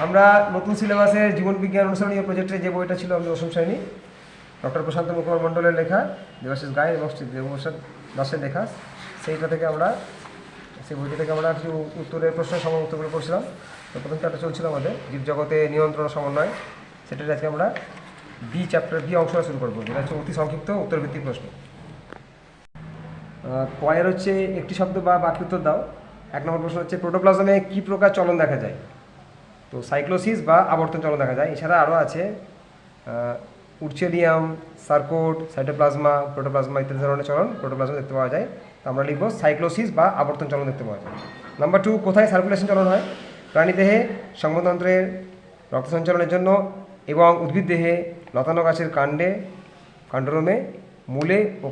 আমরা নতুন সিলেবাসের জীবনবিজ্ঞান অনুসরণীয় প্রজেক্টের যে বইটা ছিল আমি দশম শ্রেণী ডক্টর প্রশান্ত মুখুপাধ্যায় মণ্ডলের লেখা দেবাশিস গাই এবং দেবপ্রসাদ দাসের লেখা সেই বইটা থেকে আমরা কিছু উত্তরের প্রশ্ন উত্তরগুলো করছিলাম। তো প্রথম চ্যাপ্টার চলছিল আমাদের জীবজগতে নিয়ন্ত্রণ সমন্বয়, সেটাতে আজকে আমরা বি অংশটা শুরু করবো, যেটা হচ্ছে অতি সংক্ষিপ্ত উত্তরভিত্তিক প্রশ্ন। পয়ের হচ্ছে একটি শব্দ বা বাক্য উত্তর দাও। 1 নম্বর প্রশ্ন হচ্ছে প্রোটোপ্লাজমে কী প্রকার চলন দেখা যায়? তো সাইক্লোসিস বা আবর্তন চলন দেখা যায়। এছাড়া আরও আছে উর্চেলিয়াম, সার্কোট, সাইটোপ্লাজমা, প্রোটোপ্লাজমা ইত্যাদি ধরনের চলন প্রোটোপ্লাজমে দেখতে পাওয়া যায়। তো আমরা লিখব সাইক্লোসিস বা আবর্তন চলন দেখতে পাওয়া যায়। নাম্বার 2, কোথায় সার্কুলেশন চলন হয়? প্রাণীদেহে সংবহনতন্ত্রের রক্ত সঞ্চালনের জন্য এবং উদ্ভিদ দেহে লতানো গাছের কাণ্ডরোমে, মূলে ও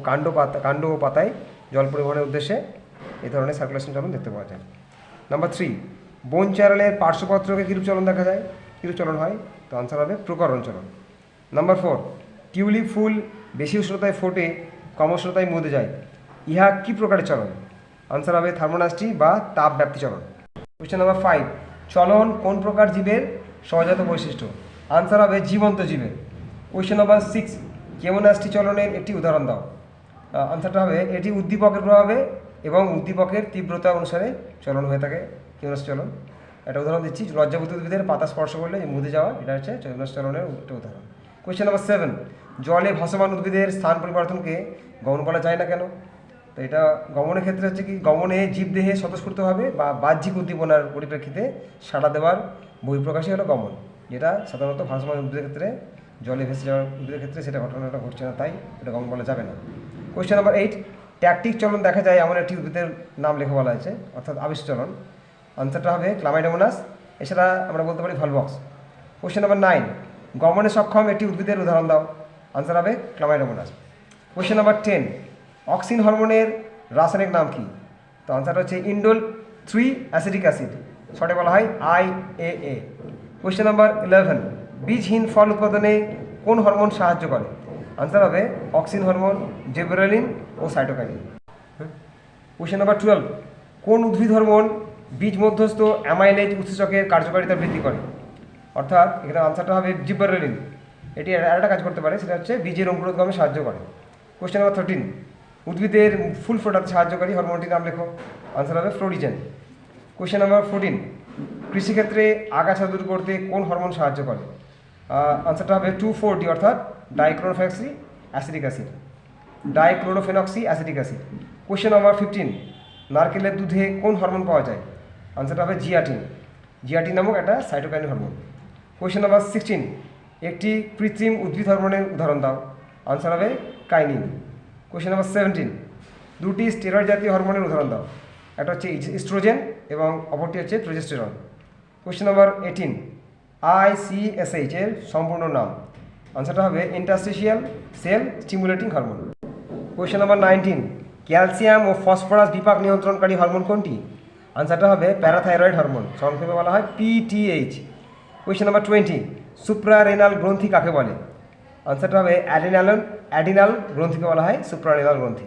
কাণ্ড ও পাতায় জল পরিবহনের উদ্দেশ্যে এই ধরনের সার্কুলেশন চলন দেখতে পাওয়া যায়। নাম্বার 3, বন চ্যানেলের পার্শ্বপত্রকে কিরূপ চলন দেখা যায়, কিরূপ চলন হয়? তো আনসার হবে প্রকরণ চলন। নাম্বার 4, টিউলিপ ফুল বেশি উষ্ণতায় ফোটে, কম উষ্ণতায় মুদে যায়, ইহা কি প্রকারের চলন? আনসার হবে থার্মোনাস্টি বা তাপ ব্যাপ্তি চলন। কোয়েশ্চেন নাম্বার 5, চলন কোন প্রকার জীবের সহজাত বৈশিষ্ট্য? আনসার হবে জীবন্ত জীবের। কোয়েশ্চেন নাম্বার 6, কেমোনাস্টি চলনের একটি উদাহরণ দাও। আনসারটা হবে এটি উদ্দীপকের প্রভাবে এবং উদ্দীপকের তীব্রতা অনুসারে চলন হয়ে থাকে কেমোনাস্টি চলন। একটা উদাহরণ দিচ্ছি, লজ্জাবতী উদ্ভিদের পাতা স্পর্শ করলে মুদে যাওয়া, এটা হচ্ছে কেমোনাস্টি চলনের একটা উদাহরণ। কোয়েশ্চেন নাম্বার 7, জলে ভাসমান উদ্ভিদের স্থান পরিবর্তনকে গমন বলা যায় না কেন? তো এটা গমনের ক্ষেত্রে হচ্ছে কি, গমনে জীবদেহে স্বতঃস্ফূর্তভাবে বা বাহ্যিক উদ্দীপনার পরিপ্রেক্ষিতে সাড়া দেওয়ার বহিঃপ্রকাশই হলো গমন, যেটা সাধারণত ভাসমান উদ্ভিদের ক্ষেত্রে, জলে ভেসে যাওয়ার উদ্ভিদের ক্ষেত্রে সেটা ঘটনাটা ঘটছে না, তাই এটা গমন বলা যাবে না। কোয়েশ্চেন নাম্বার 8, ট্যাকটিক চলন দেখা যায় এমন একটি উদ্ভিদের নাম লেখা বলা হয়েছে, অর্থাৎ আবিষ চলন। আনসারটা হবে ক্লামাইডোমোনাস। এছাড়া আমরা বলতে পারি ভলভক্স। কোয়েশ্চেন নাম্বার 9, গমনে সক্ষম একটি উদ্ভিদের উদাহরণ দাও। আনসার হবে ক্লামাইডোমোনাস। কোয়েশ্চেন নাম্বার 10, অক্সিন হরমোনের রাসায়নিক নাম কি? তো আনসারটা হচ্ছে ইন্ডোল 3 অ্যাসিটিক অ্যাসিড, শর্টে বলা হয় IAA। কোয়েশ্চেন নাম্বার 11, বীজহীন ফল উৎপাদনে কোন হরমোন সাহায্য করে? আনসার হবে অক্সিন হরমোন, জিবরেলিন ও সাইটোকাইনিন। কোয়েশ্চেন নাম্বার 12, কোন উদ্ভিদ হরমোন বীজ মধ্যস্থ অ্যামাইলেজ উৎসেচকের কার্যকারিতা বৃদ্ধি করে? অর্থাৎ এখানে আনসারটা হবে জিবরেলিন। এটি আরেকটা কাজ করতে পারে, সেটা হচ্ছে বীজের অঙ্কুরোদ্গমে সাহায্য করে। কোয়েশ্চেন নাম্বার 13, উদ্ভিদের ফুল ফোটাতে সাহায্যকারী হরমোনটির নাম লেখো। আনসার হবে ফ্লোরিজেন। কোয়েশ্চেন নাম্বার 14, কৃষিক্ষেত্রে আগাছা দূর করতে কোন হরমোন সাহায্য করে? আনসারটা হবে 2,4-D, অর্থাৎ ডাইক্লোরোফেনক্সি acidic acid, ডাইক্লোরোফেনক্সি acidic acid. Question number 15, নারকেলের দুধে কোন হরমোন পাওয়া যায়? আনসারটা হবে জিয়াটিন নামক একটা সাইটোকাইনিন হরমোন। কোয়েশ্চেন নাম্বার 16, একটি কৃত্রিম উদ্ভিদ হরমোনের উদাহরণ দাও। আনসার হবে কাইনিন। কোয়েশ্চেন নাম্বার 17, দুটি স্টেরয়েড জাতীয় হরমোনের উদাহরণ দাও। একটা হচ্ছে ইস্ট্রোজেন এবং অপরটি হচ্ছে প্রোজেস্টেরন। কোয়েশ্চেন নাম্বার 18, ICSH এর সম্পূর্ণ নাম। আনসারটা হবে interstitial cell stimulating hormone. Question number 19, calcium ও ফসফরাস বিপাক নিয়ন্ত্রণকারী হরমোন কোনটি? আনসারটা হবে প্যারাথাইরয়েড হরমোন, সংক্ষেপে বলা হয় PTH। কোয়েশ্চেন নাম্বার 20, সুপ্রারেনাল গ্রন্থি কাকে বলে? আনসারটা হবে অ্যাডিনাল গ্রন্থিকে বলা হয় সুপ্রারেনাল গ্রন্থি।